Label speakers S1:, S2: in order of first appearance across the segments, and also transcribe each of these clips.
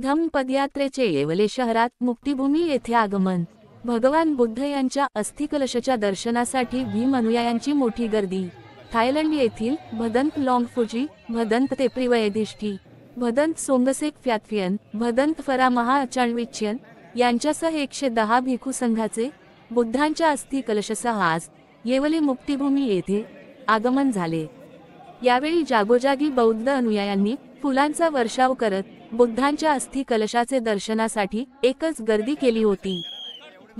S1: धम्म पदयात्रेचे येवले शहरात मुक्तिभूमी येथे आगमन। भगवान बुद्ध यांच्या अस्थिकलशाच्या दर्शनासाठी भीम अनुयायांची मोठी गर्दी। थायलंड येथील भदंत लॉन्गफुजी, भदंत तेप्रिवयधिष्ठी, भदंत सोंगसेक फ्यातफियन, भदंत फरा महाअचाणविच्यन यांच्यासह 110 भिक्खू संघाचे बुद्धांच्या अस्थिकलशासह आज येवले मुक्तिभूमी येथे आगमन झाले। यावेळी जागोजागी बौद्ध अनुयायांनी फुलांचा वर्षाव करत बुद्धांच्या अस्थिकलशाचे दर्शनासाठी एकच गर्दी केली होती।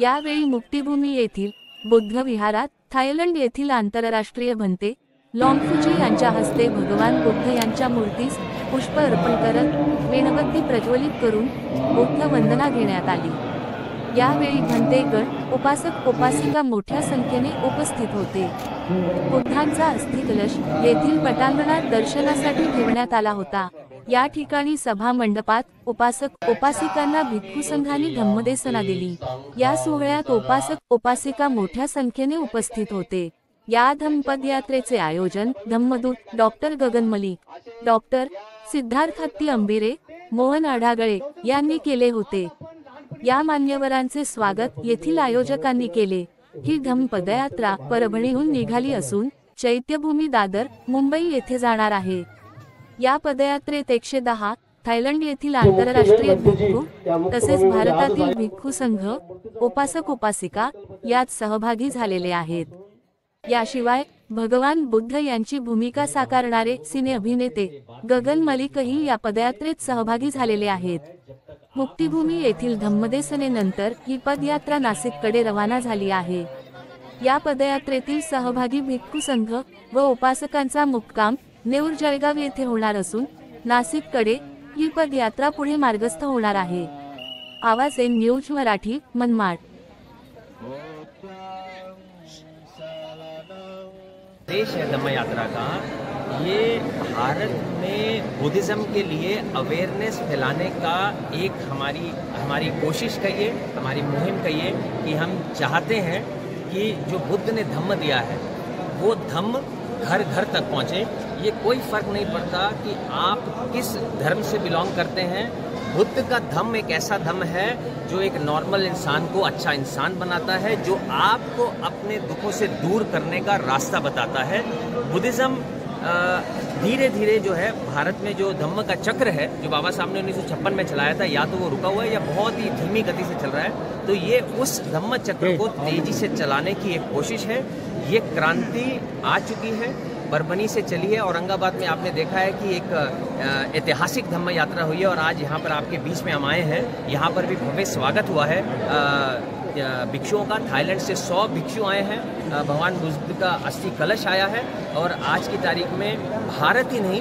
S1: यावेळी मुक्तिभूमी येथील बुद्ध विहारात थायलंड येथील आंतरराष्ट्रीय भंते लॉन्गफुजी यांच्या हस्ते भगवान बुद्ध यांच्या मूर्तीस पुष्प अर्पण करत मेणबत्ती प्रज्वलित करून बुद्ध वंदना घेण्यात आली। यावेळी भंतेगण उपासक उपासिका मोठ्या संख्येने उपस्थित होते। बुद्धांचा अस्थिकलश येथील पटांगणात दर्शनासाठी ठेवण्यात आला होता। या ठिकाणी सभा मंडपात उपासक उपासिकांना भिक्खू संघांनी धम्मदेसना दिली। या सोहळ्यात उपासक उपासिका मोठ्या संख्येने उपस्थित होते। या धम्मपदयात्रेचे आयोजन धम्मदूत डॉक्टर गगन मलिक, डॉक्टर सिद्धार्थ हत्ती अंबिरे, मोहन आढागळे यांनी केले होते। या मान्यवरांचे स्वागत येथील आयोजकांनी केले। ही धम्मपदयात्रा परभणीहून निघाली असून चैत्यभूमी दादर मुंबई येथे जाणार आहे। या पदयात्रेत 110 थायलंड येथील आंतरराष्ट्रीय भिक्खू तसेच भारतातील भिक्खू संघ उपासक उपासिका यात सहभागी झालेले आहेत। याशिवाय भगवान बुद्ध यांची भूमिका साकारणारे सिने अभिनेते गगन मलिकही या पदयात्रेत सहभागी झालेले आहेत। मुक्तिभूमी येथील धम्मदेसनेनंतर ही पदयात्रा नाशिककडे रवाना झाली आहे। या पदयात्रेतील सहभागी भिक्खू संघ व उपासकांचा मुक्काम नेऊर जळगाव येथे होणार असून नाशिककडे ही पदयात्रा पुढे मार्गस्थ होणार आहे। आवाज एन न्यूज मराठी, मनमाड।
S2: देश है धम्म यात्रा का, ये भारत में बुद्धिज़्म के लिए अवेयरनेस फैलाने का एक हमारी कोशिश कहिए, हमारी मुहिम कहिए कि हम चाहते हैं कि जो बुद्ध ने धम्म दिया है वो धम्म घर घर तक पहुँचे। ये कोई फर्क नहीं पड़ता कि आप किस धर्म से बिलोंग करते हैं। बुद्ध का धम्म एक ऐसा धम्म है जो एक नॉर्मल इंसान को अच्छा इंसान बनाता है, जो आपको अपने दुखों से दूर करने का रास्ता बताता है। बुद्धिज़्म धीरे धीरे जो है भारत में जो धम्म का चक्र है जो बाबा साहब ने 1956 में चलाया था, या तो वो रुका हुआ है या बहुत ही धीमी गति से चल रहा है। तो ये उस धम्म चक्र को तेजी से चलाने की एक कोशिश है। ये क्रांति आ चुकी है, परभणी से चली है। औरंगाबाद में आपने देखा है कि एक ऐतिहासिक धम्म यात्रा हुई है और आज यहाँ पर आपके बीच में हम आए हैं। यहाँ पर भी भव्य स्वागत हुआ है भिक्षुओं का। थाईलैंड से 100 भिक्षु आए हैं। भगवान बुद्ध का अस्थि कलश आया है और आज की तारीख में भारत ही नहीं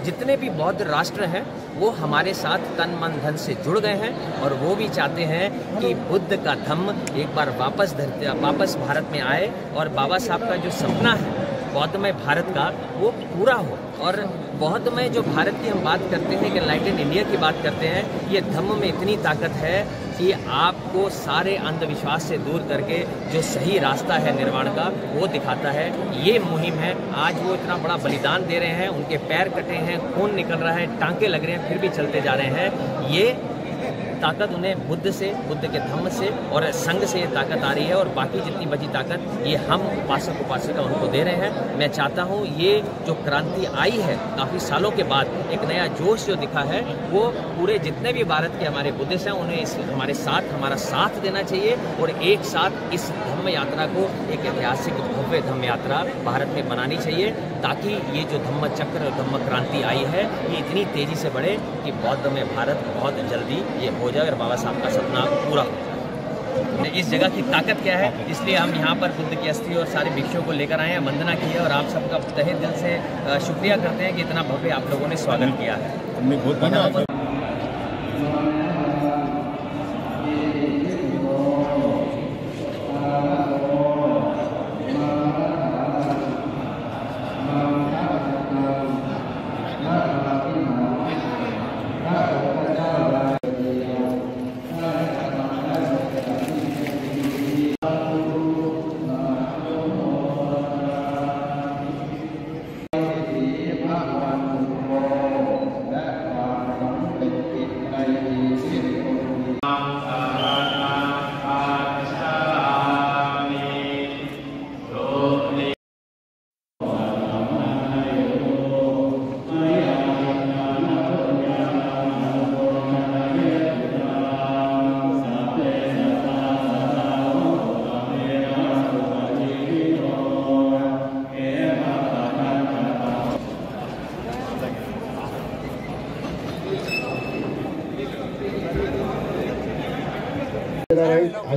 S2: जितने भी बौद्ध राष्ट्र हैं वो हमारे साथ तन मन धन से जुड़ गए हैं और वो भी चाहते हैं कि बुद्ध का धम्म एक बार वापस भारत में आए और बाबा साहब का जो सपना है बौद्धमय भारत का वो पूरा हो। और बौद्धमय जो भारत की हम बात करते हैं कि एनलाइटेंड इंडिया की बात करते हैं, ये धम्म में इतनी ताकत है कि आपको सारे अंधविश्वास से दूर करके जो सही रास्ता है निर्वाण का वो दिखाता है। ये मुहिम है। आज वो इतना बड़ा बलिदान दे रहे हैं, उनके पैर कटे हैं, खून निकल रहा है, टांके लग रहे हैं, फिर भी चलते जा रहे हैं। ये ताकत उन्हें बुद्ध से, बुद्ध के धम्म से और संघ से ये ताकत आ रही है और बाकी जितनी बची ताकत ये हम उपासक उपासिका उनको दे रहे हैं। मैं चाहता हूँ ये जो क्रांति आई है काफ़ी सालों के बाद, एक नया जोश जो दिखा है, वो पूरे जितने भी भारत के हमारे बुद्धिस्ट हैं उन्हें इस हमारा साथ देना चाहिए और एक साथ इस धम्म यात्रा को एक ऐतिहासिक भव्य धम्म यात्रा भारत में बनानी चाहिए, ताकि ये जो धम्म चक्र धम्म क्रांति आई है ये इतनी तेज़ी से बढ़े कि बौद्ध में भारत बहुत जल्दी ये हो जाए और बाबा साहब का सपना पूरा हो। इस जगह की ताकत क्या है, इसलिए हम यहाँ पर बुद्ध की अस्थि और सारे भिक्षुओं को लेकर आए हैं, वंदना की है और आप सबका तहे दिल से शुक्रिया करते हैं कि इतना भव्य आप लोगों ने स्वागत किया है।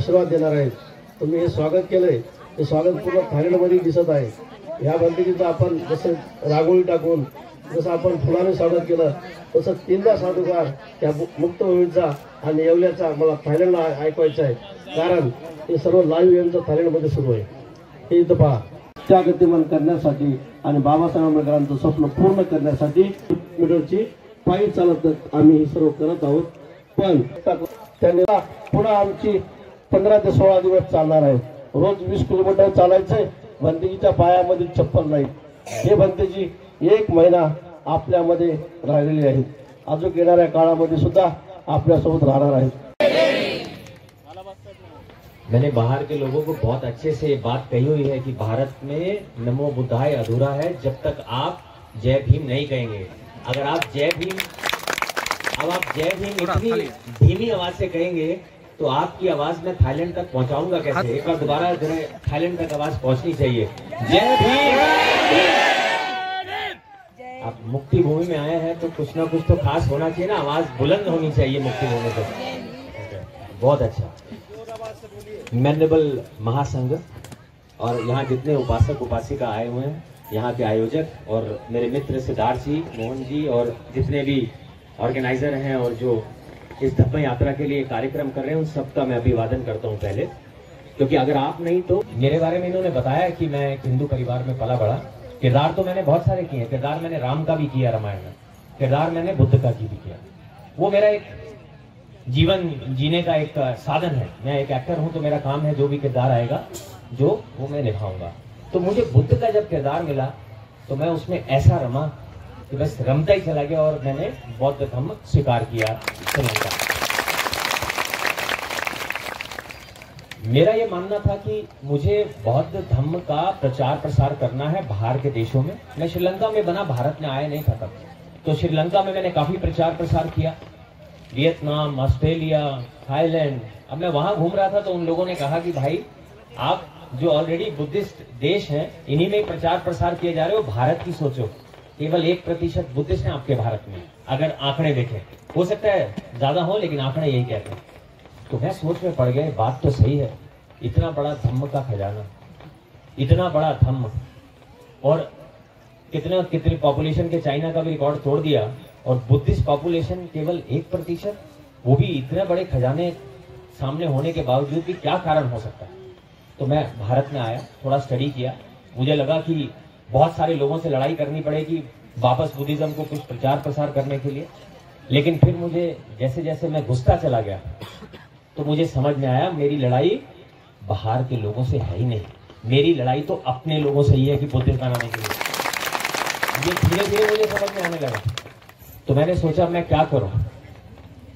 S3: आशीर्वाद देणार आहेत. तुम्ही हे स्वागत केलंय, ते स्वागत पूर्ण थायलंडमध्ये दिसत आहे. या भंतेजीचं आपण जसं रांगोळी टाकून जसं आपण फुलाने स्वागत केलं तसं तीनदा साधुकार त्या मुक्तभूमीचा आणि येवल्याचा मला थायलंडला ऐकवायचं आहे. कारण हे सर्व लाईव्ह यांचं थायलंडमध्ये सुरू आहे. हे इथं पहा. त्या गतिमान करण्यासाठी आणि बाबासाहेब आंबेडकरांचं स्वप्न पूर्ण करण्यासाठी मीटरची पायी चालत आम्ही हे सर्व करत आहोत. पण त्यांनी पुन्हा आमची 15 ते 16 दिवस चालणार आहे. रोज 20 किलोमीटर चालायचंय. भंतेजीच्या पायामध्ये चप्पल नाही. हे भंतेजी 1 महिना आपल्यामध्ये राहिलेले आहेत. अजून येणाऱ्या काळामध्ये सुद्धा आपल्यासोबत राहणार आहेत.
S2: मैंने बाहर के लोगों को बहुत अच्छे से बात कही हुई है कि भारत में नमो बुद्धाय अधूरा है जब तक आप जय भीम नहीं कहेंगे. अगर आप जय भीम इतनी धीमी आवाज से कहेंगे तो आपकी आवाज मैं थाईलैंड तक पहुंचाऊंगा कैसे. एक बार दोबारा जो है थाईलैंड तक आवाज पहुंचनी चाहिए. जय भीम. आप मुक्ति भूमि में आए हैं तो कुछ ना कुछ तो खास होना चाहिए ना. आवाज बुलंद होनी चाहिए मुक्ति भूमि पे. बहुत अच्छा. मैनेबल महासंघ और यहाँ जितने उपासक उपासिका आए हुए हैं, यहाँ के आयोजक और मेरे मित्र सिद्धार्थ जी, मोहन जी और जितने भी ऑर्गेनाइजर हैं और जो इस धम्म यात्रा के लिए कार्यक्रम कर रहे हैं, उन सबका मैं अभिवादन करता हूँ पहले. क्योंकि अगर आप नहीं तो मेरे बारे में इन्होंने बताया कि मैं एक हिंदू परिवार में पला बड़ा. किरदार तो मैंने बहुत सारे किए हैं. किरदार मैंने राम का भी किया रामायण में. किरदार मैंने बुद्ध का भी किया. वो मेरा एक जीवन जीने का एक साधन है. मैं एक एक्टर हूं तो मेरा काम है जो भी किरदार आएगा जो वो मैं निभाऊंगा. तो मुझे बुद्ध का जब किरदार मिला तो मैं उसमें ऐसा रमा कि बस रमता ही चला गया और मैंने बौद्ध धम्म स्वीकार किया श्रीलंका. मेरा ये मानना था कि मुझे बौद्ध धम्म का प्रचार प्रसार करना है बाहर के देशों में. मैं श्रीलंका में बना, भारत में आया नहीं था तब. तो श्रीलंका में मैंने काफी प्रचार प्रसार किया. Vietnam, Australia, Thailand. अब मैं वहां घूम रहा था तो उन लोगों ने कहा कि भाई आप जो ऑलरेडी बुद्धिस्ट देश हैं इन्हीं में प्रचार प्रसार किए जा रहे हो. भारत की सोचो. केवल 1% बुद्धिस्ट हैं आपके भारत में. अगर आंकड़े देखें, हो सकता है ज्यादा हो लेकिन आंकड़े यही कहते हैं. तो मैं सोच में पड़ गए, बात तो सही है. इतना बड़ा धम्म का खजाना, इतना बड़ा धम्म, और कितने पॉपुलेशन के चाइना का भी रिकॉर्ड तोड़ दिया. और बुद्धिस्ट पॉपुलेशन केवल 1%, वो भी इतने बड़े खजाने सामने होने के बावजूद भी क्या कारण हो सकता है. तो मैं भारत में आया, थोड़ा स्टडी किया. मुझे लगा कि बहुत सारे लोगों से लड़ाई करनी पड़ेगी वापस बुद्धिज्म को कुछ प्रचार प्रसार करने के लिए. लेकिन फिर मुझे जैसे जैसे मैं घुसता चला गया तो मुझे समझ में आया मेरी लड़ाई बाहर के लोगों से है ही नहीं. मेरी लड़ाई तो अपने लोगों से ही है कि बुद्धिज्म बनाने के लिए. ये धीरे धीरे मुझे समझ में आने लगा. तो मैंने सोचा मैं क्या करूं.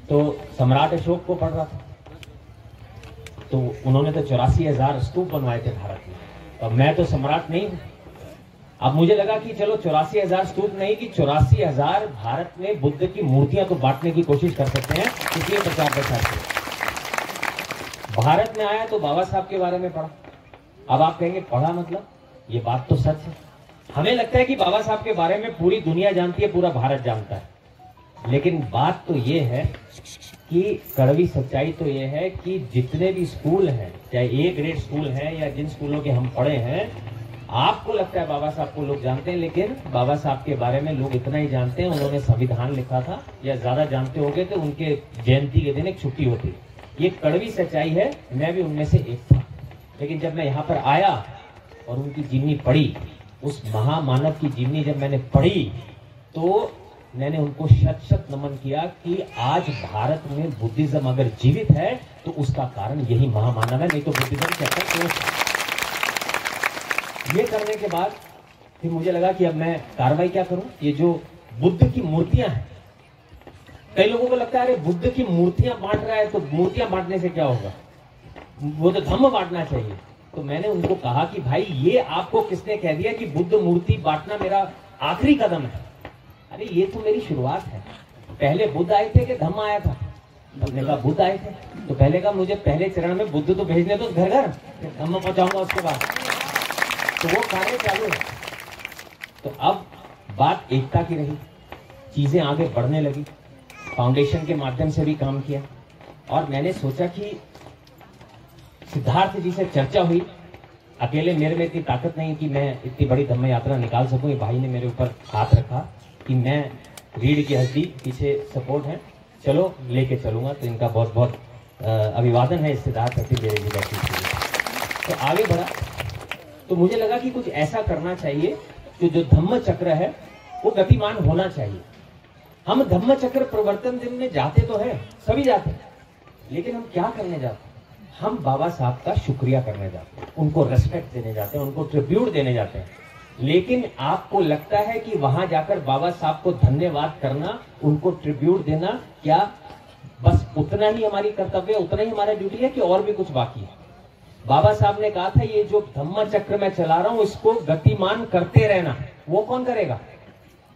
S2: तो सम्राट अशोक को पढ़ रहा था. तो उन्होंने तो 84,000 स्तूप बनवाए थे भारत में. अब मैं तो सम्राट नहीं हूं. अब मुझे लगा कि चलो 84,000 स्तूप नहीं कि 84,000 भारत में बुद्ध की मूर्तियां तो बांटने की कोशिश कर सकते हैं. इसलिए प्रचार प्रसार किया. भारत में आया तो बाबा साहब के बारे में पढ़ा. अब आप कहेंगे पढ़ा मतलब, ये बात तो सच है. हमें लगता है कि बाबा साहब के बारे में पूरी दुनिया जानती है, पूरा भारत जानता है. लेकिन बात तो ये है कि कड़वी सच्चाई तो ये है कि जितने भी स्कूल हैं, चाहे A ग्रेड स्कूल हैं या जिन स्कूलों के हम पढ़े हैं, आपको लगता है बाबा साहब को लोग जानते हैं, लेकिन बाबा साहब के बारे में लोग इतना ही जानते हैं उन्होंने संविधान लिखा था, या ज्यादा जानते होंगे तो उनके जयंती के दिन एक छुट्टी होती. ये कड़वी सच्चाई है. मैं भी उनमें से एक था. लेकिन जब मैं यहाँ पर आया और उनकी जीवनी पढ़ी, उस महामानव की जीवनी जब मैंने पढ़ी तो मैंने उनको शत शत नमन किया कि आज भारत में बुद्धिज्म अगर जीवित है तो उसका कारण यही महामानव है, नहीं तो बुद्धिज्म कहता है. ये करने के बाद फिर मुझे लगा कि अब मैं कार्रवाई क्या करूं. ये जो बुद्ध की मूर्तियां हैं, कई लोगों को लगता है अरे बुद्ध की मूर्तियां बांट रहा है तो मूर्तियां बांटने से क्या होगा, वो तो धम्म बांटना चाहिए. तो मैंने उनको कहा कि भाई ये आपको किसने कह दिया कि बुद्ध मूर्ति बांटना मेरा आखिरी कदम है. अरे ये तो मेरी शुरुआत है. पहले बुद्ध आए थे कि धम्म आया था. हमने कहा बुद्ध आए थे. तो पहले कहा मुझे पहले चरण में बुद्ध तो भेजने दो घर घर, धम्म पहुंचाऊंगा उसके बाद. तो वो कार्य चालू है. तो अब बात एकता की रही, चीजें आगे बढ़ने लगी. फाउंडेशन के माध्यम से भी काम किया और मैंने सोचा कि सिद्धार्थ जी से चर्चा हुई। अकेले मेरे में इतनी ताकत नहीं कि मैं इतनी बड़ी धम्म यात्रा निकाल सकूं। ये भाई ने मेरे ऊपर हाथ रखा कि मैं रीढ़ की हड्डी, पीछे सपोर्ट है, चलो लेके चलूंगा। तो इनका बहुत बहुत अभिवादन है सिद्धार्थ जी बैठी तो आगे बढ़ा। तो मुझे लगा कि कुछ ऐसा करना चाहिए कि जो धम्म चक्र है वो गतिमान होना चाहिए। हम धम्म चक्र प्रवर्तन दिन में जाते तो है, सभी जाते हैं, लेकिन हम क्या करने जाते हैं? हम बाबा साहब का शुक्रिया करने जाते हैं, उनको रेस्पेक्ट देने जाते हैं, उनको ट्रिब्यूट देने जाते हैं। लेकिन आपको लगता है कि वहां जाकर बाबा साहब को धन्यवाद करना, उनको ट्रिब्यूट देना, क्या बस उतना ही हमारी कर्तव्य, उतना ही हमारा ड्यूटी है कि और भी कुछ बाकी है? बाबा साहब ने कहा था ये जो धम्म चक्र मैं चला रहा हूं इसको गतिमान करते रहना। वो कौन करेगा?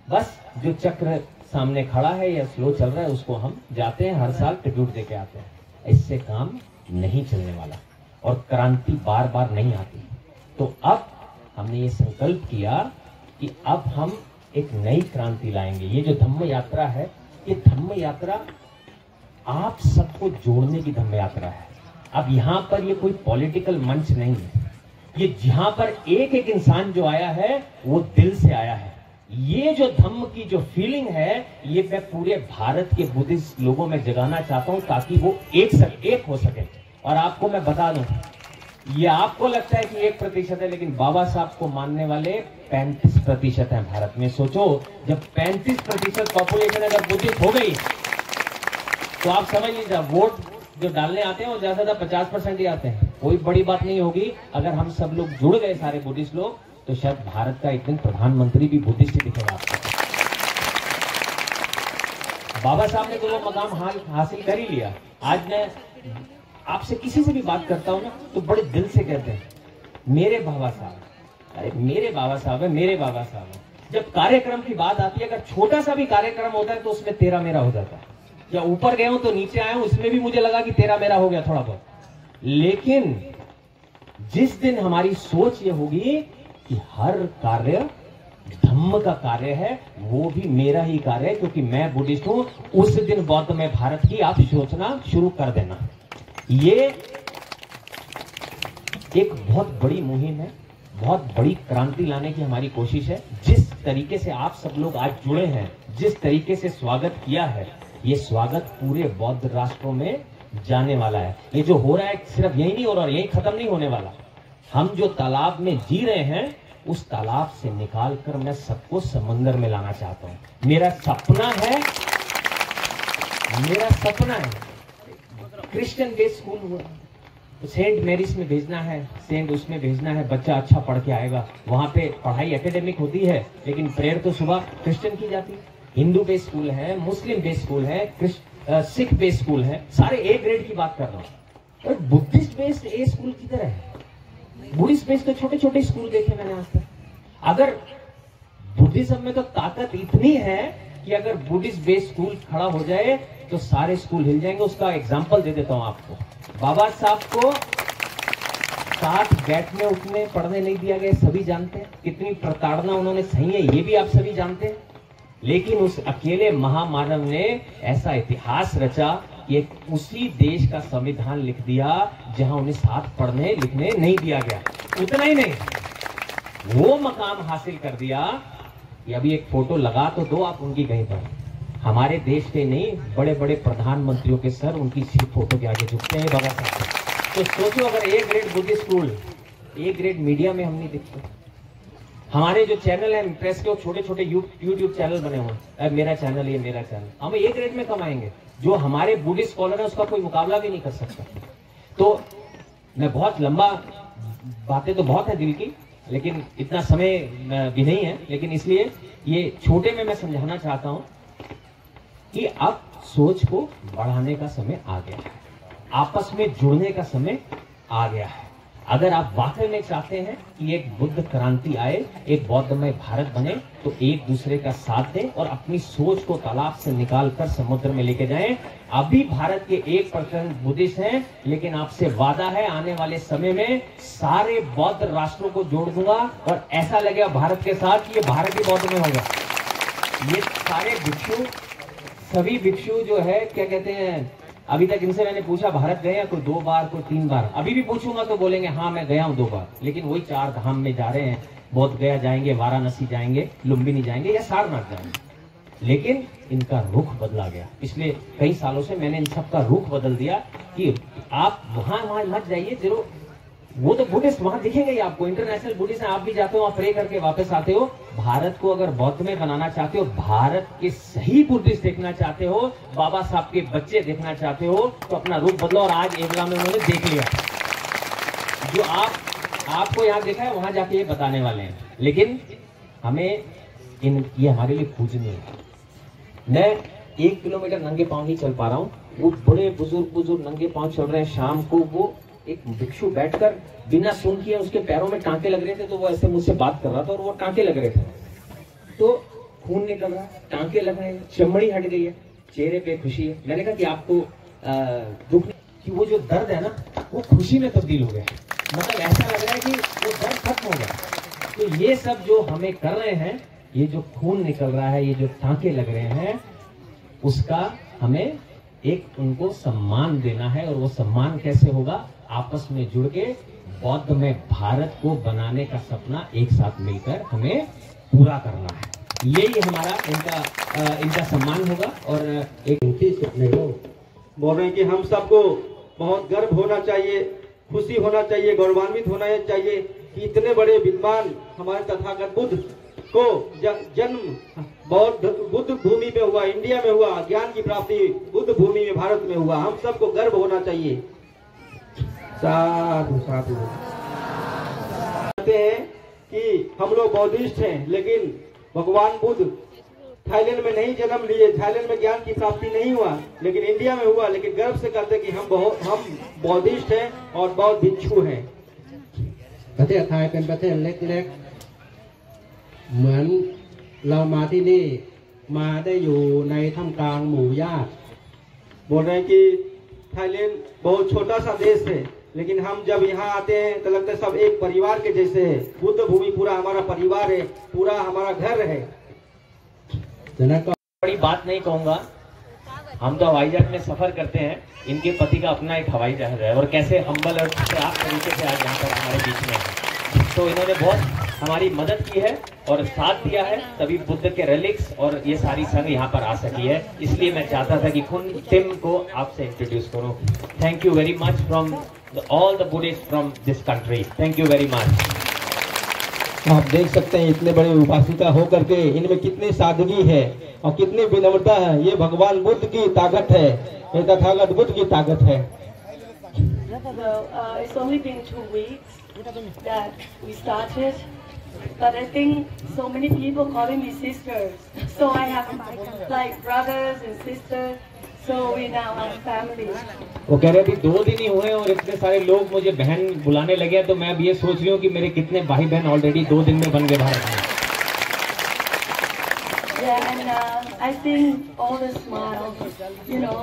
S2: बस जो चक्र सामने खड़ा है या स्लो चल रहा है उसको हम जाते हैं हर साल ट्रिब्यूट देके आते हैं। इससे काम नहीं चलने वाला और क्रांति बार बार नहीं आती। तो अब हमने ये संकल्प किया कि अब हम एक नई क्रांति लाएंगे। ये जो धम्म यात्रा है, ये धम्म यात्रा आप सबको जोड़ने की धम्म यात्रा है। अब यहाँ पर ये कोई पॉलिटिकल मंच नहीं है। ये जहां पर एक एक इंसान जो आया है वो दिल से आया है। ये जो धम्म की जो फीलिंग है ये मैं पूरे भारत के बुद्धिस्ट लोगों में जगाना चाहता हूं ताकि वो एक हो सके। और आपको मैं बता दूं, ये आपको लगता है कि 1% है, लेकिन बाबा साहब को मानने वाले 35% हैं भारत में। सोचो, जब 35% पॉपुलेशन अगर बुद्धिस्ट हो गई तो आप समझ लीजिए वोट जो डालने आते हैं वो ज्यादा 50% ही आते हैं। कोई बड़ी बात नहीं होगी अगर हम सब लोग जुड़ गए, सारे बुद्धिस्ट लोग, तो शायद भारत का एक दिन प्रधानमंत्री भी बुद्धिस्ट ही दिखेगा आपको। बाबा साहब ने तो वो मकाम हासिल कर ही लिया। आज मैं आपसे किसी से भी बात करता हूं ना तो बड़े दिल से कहते हैं मेरे बाबा साहब, अरे मेरे बाबा साहब है, मेरे बाबा साहब है। जब कार्यक्रम की बात आती है, अगर छोटा सा भी कार्यक्रम होता है तो उसमें तेरा मेरा हो जाता है। या ऊपर गया हूं तो नीचे आया हूं, इसमें भी मुझे लगा कि तेरा मेरा हो गया थोड़ा बहुत। लेकिन जिस दिन हमारी सोच ये होगी कि हर कार्य धम्म का कार्य है, वो भी मेरा ही कार्य है क्योंकि मैं बुद्धिस्ट हूं, उस दिन बौद्ध में भारत की आप सोचना शुरू कर देना। ये एक बहुत बड़ी मुहिम है, बहुत बड़ी क्रांति लाने की हमारी कोशिश है। जिस तरीके से आप सब लोग आज जुड़े हैं, जिस तरीके से स्वागत किया है, ये स्वागत पूरे बौद्ध राष्ट्रों में जाने वाला है। ये जो हो रहा है सिर्फ यही नहीं हो रहा, यही खत्म नहीं होने वाला। हम जो तालाब में जी रहे हैं उस तालाब से निकालकर मैं सबको समंदर में लाना चाहता हूं। मेरा सपना है क्रिश्चियन बेस स्कूल हुआ तो सेंट मैरीज में भेजना है, सेंट उसमें भेजना है, बच्चा अच्छा पढ़ के आएगा। वहां पे पढ़ाई एकेडमिक होती है लेकिन प्रेयर तो सुबह क्रिश्चियन की जाती है। हिंदू बेस स्कूल है, मुस्लिम बेस स्कूल है, सिख बेस स्कूल है, सारे ए ग्रेड की बात कर रहा हूं। और बुद्धिस्ट बेस्ड ए स्कूल की तरह है। बुद्धिस्ट बेस्ड तो छोटे छोटे स्कूल देखे मैंने आज तक। अगर बुद्धिज्म में तो ताकत इतनी है कि अगर बुद्धिस्ट बेस्ड स्कूल खड़ा हो जाए तो सारे स्कूल हिल जाएंगे। उसका एग्जाम्पल दे देता हूं आपको। बाबा साहब को साथ बैठने उठने पढ़ने नहीं दिया गया, सभी जानते हैं। कितनी प्रताड़ना उन्होंने सही है ये भी आप सभी जानते हैं। लेकिन उस अकेले महामानव ने ऐसा इतिहास रचा कि उसी देश का संविधान लिख दिया जहां उन्हें साथ पढ़ने लिखने नहीं दिया गया। उतना ही नहीं, वो मकाम हासिल कर दिया कि अभी एक फोटो लगा तो दो आप उनकी कहीं पर। हमारे देश के नहीं, बड़े बड़े प्रधानमंत्रियों के सर उनकी सिर्फ फोटो के आगे झुकते हैं बाबा साहब। तो सोचो अगर A grade Buddhist school, A grade media में हम नहीं दिखते। हमारे जो चैनल है प्रेस के, वो छोटे छोटे यूट्यूब चैनल बने हुए हैं, मेरा चैनल, ये मेरा चैनल, हम ए ग्रेड में कमाएंगे। जो हमारे बुद्धिस्ट स्कॉलर है उसका कोई मुकाबला भी नहीं कर सकता। तो मैं बहुत लंबा, बातें तो बहुत है दिल की, लेकिन इतना समय भी नहीं है। लेकिन इसलिए ये छोटे में मैं समझाना चाहता हूं कि अब सोच को बढ़ाने का समय आ गया है, आपस में जुड़ने का समय आ गया है। अगर आप वाकई में चाहते हैं कि एक बुद्ध क्रांति आए, एक बौद्धमय भारत बने, तो एक दूसरे का साथ दें और अपनी सोच को तालाब से निकालकर समुद्र में लेके जाएं। अभी भारत के 1% बुद्धिस्ट हैं, लेकिन आपसे वादा है आने वाले समय में सारे बौद्ध राष्ट्रों को जोड़ दूंगा और ऐसा लगेगा भारत के साथ कि ये भारत ही बौद्ध में होगा। ये सारे भिक्षु, सभी भिक्षु जो है क्या कहते हैं, अभी तक इनसे मैंने पूछा भारत गए हैं, कोई 2 बार, कोई 3 बार। अभी भी पूछूंगा तो बोलेंगे हाँ मैं गया हूँ 2 बार, लेकिन वही 4 धाम में जा रहे हैं। बोध गया जाएंगे, वाराणसी जाएंगे, लुम्बिनी जाएंगे या सारनाथ जाएंगे, लेकिन इनका रुख बदला गया। पिछले कई सालों से मैंने इन सबका रुख बदल दिया कि आप वहां मत जाइए, जरूर वो तो बुद्धिस्ट वहां दिखेंगे ही आपको, इंटरनेशनल बुद्धिस्ट आप भी जाते हो, आप प्रे करके वापस आते हो। भारत को अगर बौद्ध में बनाना चाहते हो, भारत के सही बुद्धिस्ट देखना चाहते हो, बाबा साहब के बच्चे देखना चाहते हो, तो अपना रूप बदलो। और आज एवला में उन्होंने देख लिया, जो आपको यहाँ देखा है वहां जाके ये बताने वाले हैं। लेकिन हमें ये हमारे लिए पूजनीय है। मैं 1 किलोमीटर नंगे पांव नहीं चल पा रहा हूँ, वो बड़े बुजुर्ग नंगे पांव चल रहे हैं। शाम को वो एक भिक्षु बैठकर बिना सुन किए, उसके पैरों में टांके लग रहे थे, तो वो ऐसे मुझसे बात कर रहा था और वो टांके लग रहे थे, तो खून निकल रहा, टांके लग रहे हैं, चमड़ी हट गई है, चेहरे पे खुशी है। मैंने कहा कि आपको दुख, कि वो जो दर्द है ना वो खुशी में तब्दील हो गया, मतलब ऐसा लग रहा है कि वो दर्द खत्म हो गया। तो ये सब जो हमें कर रहे हैं, ये जो खून निकल रहा है, ये जो टांके लग रहे हैं, उसका हमें एक उनको सम्मान देना है। और वो सम्मान कैसे होगा? आपस में जुड़ के बौद्ध में भारत को बनाने का सपना एक साथ मिलकर हमें पूरा करना है। यही हमारा इनका सम्मान होगा। और एक
S4: बोल रहे हैं कि हम सबको बहुत गर्व होना चाहिए, खुशी होना चाहिए, गौरवान्वित होना चाहिए कि इतने बड़े विद्वान हमारे तथागत बुद्ध को जन्म बुद्ध भूमि में हुआ, इंडिया में हुआ, ज्ञान की प्राप्ति बुद्ध भूमि में, भारत में हुआ। हम सबको गर्व होना चाहिए। साधु साधु। कहते हैं कि हम लोग बौद्धिस्ट हैं, लेकिन भगवान बुद्ध थाईलैंड में नहीं जन्म लिए, थाईलैंड में ज्ञान की प्राप्ति नहीं हुआ, लेकिन इंडिया में हुआ। लेकिन गर्व से कहते हैं कि हम बौद्धिस्ट हैं और बौद्ध भिक्षु हैं।
S5: ประเทศไทยเป็นประเทศเล็กๆเหมือนเรามาที่นี่มาได้อยู่ในท่ามกลางหมู่ญาติ
S4: बोल रहे हैं कि थाईलैंड बहुत छोटा सा देश है, लेकिन हम जब यहाँ आते हैं तो लगता है सब एक परिवार के जैसे है। बुद्ध भूमि पूरा हमारा परिवार है, पूरा हमारा घर है।
S2: बड़ी बात नहीं कहूंगा, हम तो हवाई जहाज में सफर करते हैं, इनके पति का अपना एक हवाई जहाज है, और कैसे हम्बल और खराब तरीके से आज यहाँ पर हमारे बीच में है। तो इन्होंने बहुत हमारी मदद की है और साथ दिया है, तभी बुद्ध के रिलिक्स और ये सारी संघ यहाँ पर आ सकी है। इसलिए मैं चाहता था कि खुन टिम को आपसे इंट्रोड्यूस करूं। Thank you very much from all the Buddhist from this country. Thank you very much.
S4: आप देख सकते हैं इतने बड़े उपासिका होकर के इनमें कितनी सादगी है और कितनी विनम्रता है। ये भगवान बुद्ध की ताकत है, ये तथागत बुद्ध की ताकत है।
S6: It's only been 2 weeks that we started, but I think so many people calling me sisters. So I have like brothers and sisters. So we now are family.
S2: वो कह रहे थे 2 दिन ही हुए और इतने सारे लोग मुझे बहन बुलाने लगे, तो मैं अब ये सोच रही हूँ कि मेरे कितने भाई बहन ऑलरेडी 2 दिन में बन गए भारत में।
S6: Yeah, and I think all the smiles, you know,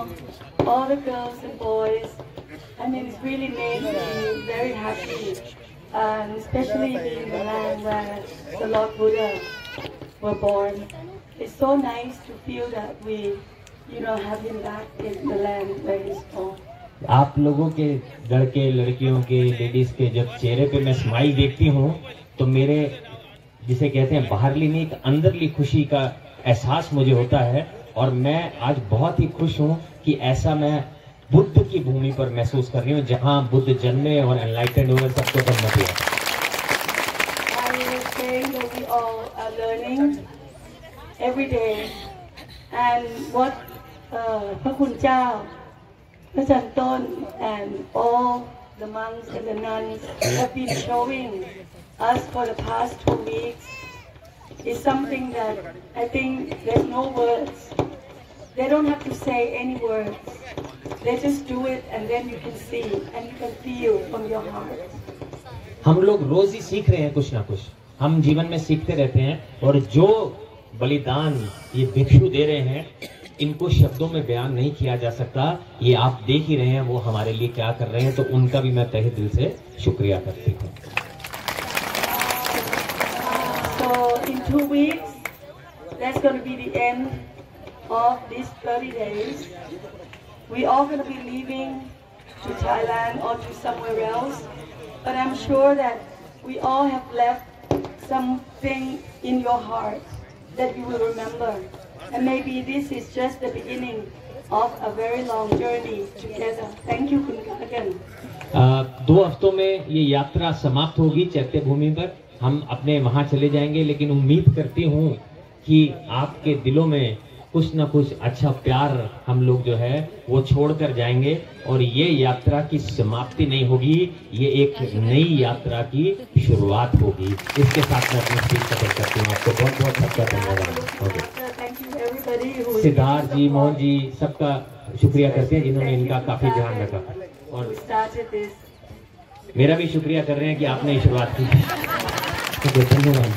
S6: all the girls and boys. I mean, it's really made me very happy, and especially being the land where the Lord Buddha were born. It's so nice to feel that we, you know, have him back in the land where he's born.
S2: आप लोगों के लड़के लड़कियों के ladies के जब चेहरे पे मैं स्माइल देखती हूँ, तो मेरे जिसे कहते हैं बाहरली नहीं, एक अंदरली खुशी का एहसास मुझे होता है। और मैं आज बहुत ही खुश हूँ कि ऐसा मैं बुद्ध की भूमि पर महसूस कर रही हूँ, जहाँ बुद्ध जन्मे और एनलाइटेंड हुए, सबको सम्मत हुआ।
S6: I was saying that we all are learning every day, and what Phra Kun Chao, Phra Chanton, and all the monks and the nuns have been showing us for the past 2 weeks is something that I think there's no words. They don't have to say any words. They just do it, and then you can see and you can feel from your heart.
S2: हम लोग रोज ही सीख रहे हैं कुछ ना कुछ, हम जीवन में सीखते रहते हैं। और जो बलिदान ये भिक्षु दे रहे हैं, इनको शब्दों में बयान नहीं किया जा सकता। ये आप देख ही रहे हैं वो हमारे लिए क्या कर रहे हैं, तो उनका भी मैं तहे दिल से शुक्रिया करती हूँ।
S6: So in 2 weeks, that's going to be the end of these 30 days. we all going to be leaving to Thailand or to somewhere else, but I'm sure that we all have left something in your heart that you will remember. And maybe this is just the beginning of a very long journey together. Thank you, Khun Kanagan.
S2: 2 हफ्तों में ये यात्रा समाप्त होगी चैत्य भूमि पर। हम अपने वहां चले जाएंगे, लेकिन उम्मीद करती हूँ कि आपके दिलों में कुछ न कुछ अच्छा प्यार हम लोग जो है वो छोड़कर जाएंगे, और ये यात्रा की समाप्ति नहीं होगी, ये एक नई यात्रा की शुरुआत होगी। इसके साथ मैं अपनी स्पीच खत्म करती हूँ। आपको बहुत बहुत सबका धन्यवाद। सिद्धार्थ जी, मोहन जी, सबका शुक्रिया करते हैं जिन्होंने इनका काफी ध्यान रखा, और मेरा भी शुक्रिया कर रहे हैं कि आपने शुरुआत की। धन्यवाद।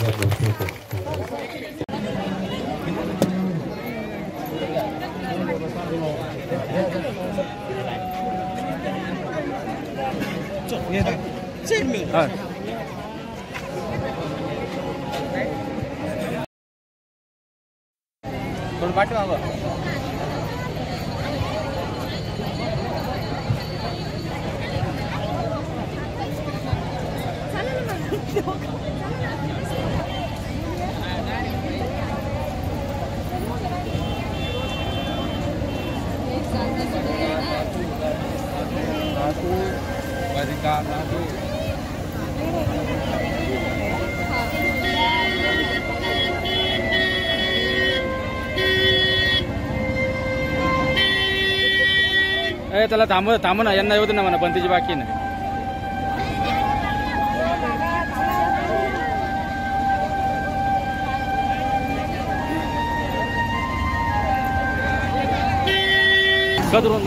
S7: त्याला थांबव ना, यांना येऊ दे ना म्हणा, पंथीची बाकी ना. कदरून